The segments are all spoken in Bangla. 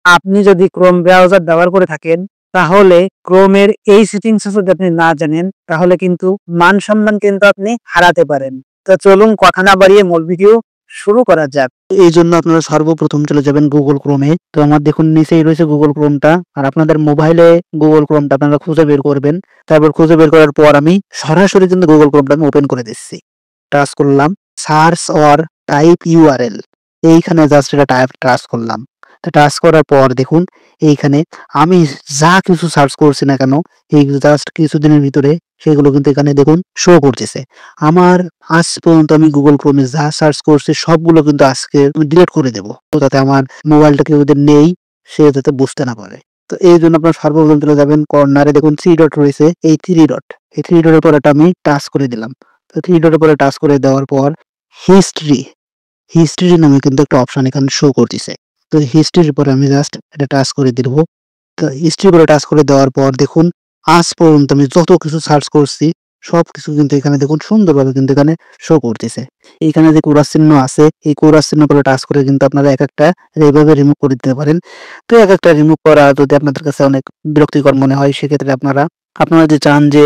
আপনি যদি ক্রোম ব্রাউজার ব্যবহার করে থাকেন তাহলে ক্রোমের এই সেটিংস যদি আপনি না জানেন তাহলে কিন্তু মান সম্মান কিন্তু আপনি হারাতে পারেন। তো চলুন কথা না বাড়িয়ে মূল ভিডিও শুরু করা যাক। এই জন্য আপনারা সর্বপ্রথম চলে যাবেন গুগল ক্রোমে। তো আমার দেখুন নিচেই রয়েছে গুগল ক্রোমটা, আর আপনাদের মোবাইলে গুগল ক্রোমটা আপনারা খুঁজে বের করবেন। তারপর খুঁজে বের করার পর আমি সরাসরি কিন্তু গুগল ক্রোমটা আমি ওপেন করে দিচ্ছি। টাচ করলাম সার্চ অর টাইপ ইউআরএল, এইখানে জাস্ট এটা টাচ করলাম। তো টাচ করার পর দেখুন এইখানে আমি যা কিছু সার্চ করছি না কেন, এই জাস্ট কিছুদিনের ভিতরে সেগুলো কিন্তু এখানে দেখুন শো করতেছে। আমার আজ পর্যন্ত আমি গুগল ক্রোমে যা সার্চ করছি সবগুলো কিন্তু আজকে আমি ডিলিট করে দেবো, তো যাতে আমার মোবাইলটা কেউ যদি নেই সে যাতে বুঝতে না পারে। তো এই জন্য আপনার সর্বপ্রথম চলে যাবেন কর্নারে, দেখুন থ্রি ডট রয়েছে, এই থ্রি ডট, এই থ্রি ডটের পর একটা আমি টাচ করে দিলাম। তো থ্রি ডটের পরে টাচ করে দেওয়ার পর হিস্ট্রি, হিস্ট্রি নামে কিন্তু একটা অপশন এখানে শো করতেছে। তো হিস্ট্রির পরে আমি জাস্ট এটা টাচ করে দিব। তো হিস্ট্রি করে টাচ করে দেওয়ার পর দেখুন আজ পর্যন্ত আমি যত কিছু সার্চ করছি সবকিছু কিন্তু এখানে দেখুন সুন্দরভাবে কিন্তু এখানে শো করতেছে। এইখানে যে ক্রস চিহ্ন আছে, এই ক্রস চিহ্ন করে টাচ করে কিন্তু আপনারা এক একটা এইভাবে রিমুভ করে দিতে পারেন। তো এক একটা রিমুভ করা যদি আপনাদের কাছে অনেক বিরক্তিকর মনে হয়, সেক্ষেত্রে আপনারা আপনারা যে চান যে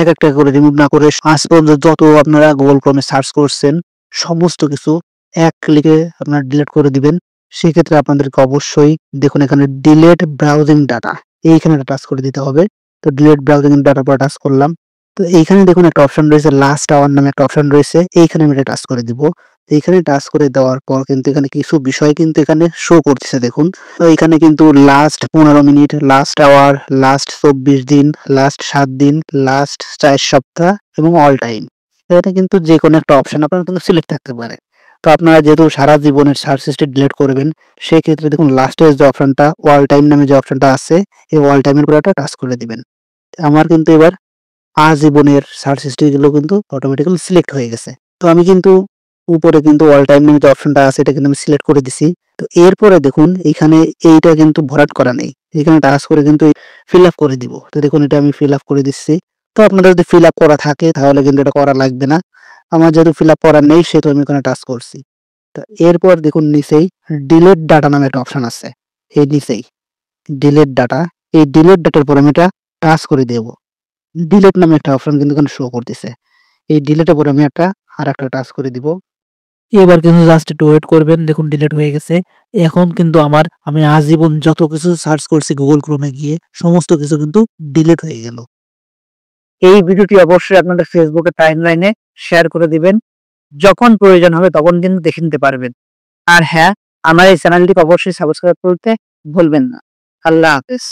এক একটা করে রিমুভ না করে আজ পর্যন্ত যত আপনারা গুগল ক্রোমে সার্চ করছেন সমস্ত কিছু এক ক্লিকে আপনারা ডিলিট করে দিবেন, সেক্ষেত্রে আপনাদেরকে অবশ্যই দেখুন এখানে ডিলেট ব্রাউজিং ডাটা, এইখানে টাচ করে দিতে হবে। তো ডিলেট ব্রাউজিং ডাটার পর টাচ করলাম। তো এইখানে দেখুন একটা অপশন রয়েছে লাস্ট আওয়ার নামে একটা অপশন রয়েছে, এইখানে আমি এটা টাচ করে দিব। এইখানে টাচ করে দেওয়ার পর কিন্তু এখানে কিছু বিষয় কিন্তু এখানে শো করতেছে দেখুন। তো এখানে কিন্তু last 15 minute, last hour, last 24 দিন, লাস্ট 7 দিন, লাস্ট 4 সপ্তাহ এবং অল টাইম। এটা কিন্তু যে কোনো একটা অপশন আপনার কিন্তু সিলেক্ট থাকতে পারে। তো আপনারা যেহেতু সারা জীবনের সার্চ হিস্ট্রি ডিলিট করবেন, সেক্ষেত্রে দেখুন লাস্টের যে অপশনটা অল টাইম নামে যে অপশনটা আছে, এই অল টাইমের উপরে একটা টাচ করে দিবেন। আমার কিন্তু এবার আজীবনের সার্চ হিস্ট্রি গুলো কিন্তু অটোমেটিক্যালি সিলেক্ট হয়ে গেছে। তো আমি কিন্তু উপরে কিন্তু অল টাইম নামে যে অপশনটা আছে এটা কিন্তু আমি সিলেক্ট করে দিছি। তো এরপরে দেখুন এখানে এইটা কিন্তু ভরাট করা নেই, এখানে টাচ করে কিন্তু ফিল আপ করে দিব। তো দেখুন এটা আমি ফিল আপ করে দিচ্ছি। তো আপনাদের যদি ফিল আপ করা থাকে তাহলে কিন্তু এটা করা লাগবে না। আমার যেহেতু ফিল আপ করা নেই সেহেতু আমি এখানে টাচ করছি। তো এরপর দেখুন নিচেই ডিলিট ডাটা নামে একটা অপশন আছে, এই নিচেই ডিলিট ডাটা, এই ডিলিট ডাটার পর আমি এটা টাচ করে দেব। ডিলিট নামে একটা অপশন কিন্তু এখানে শো করতেছে, এই ডিলিটের পরে আমি আর একটা টাচ করে দিব। এবার কিন্তু জাস্ট একটু ওয়েট করবেন, দেখুন ডিলিট হয়ে গেছে। এখন কিন্তু আমি আজীবন যত কিছু সার্চ করছি গুগল ক্রোমে গিয়ে সমস্ত কিছু কিন্তু ডিলিট হয়ে গেল। এই ভিডিওটি অবশ্যই আপনাদের ফেসবুকে টাইমলাইনে শেয়ার করে দিবেন। যখন প্রয়োজন হবে তখন কিন্তু দেখে নিতে পারবেন। আর হ্যাঁ, আমার এই চ্যানেলটিকে অবশ্যই সাবস্ক্রাইব করতে ভুলবেন না। আল্লাহ হাফেজ।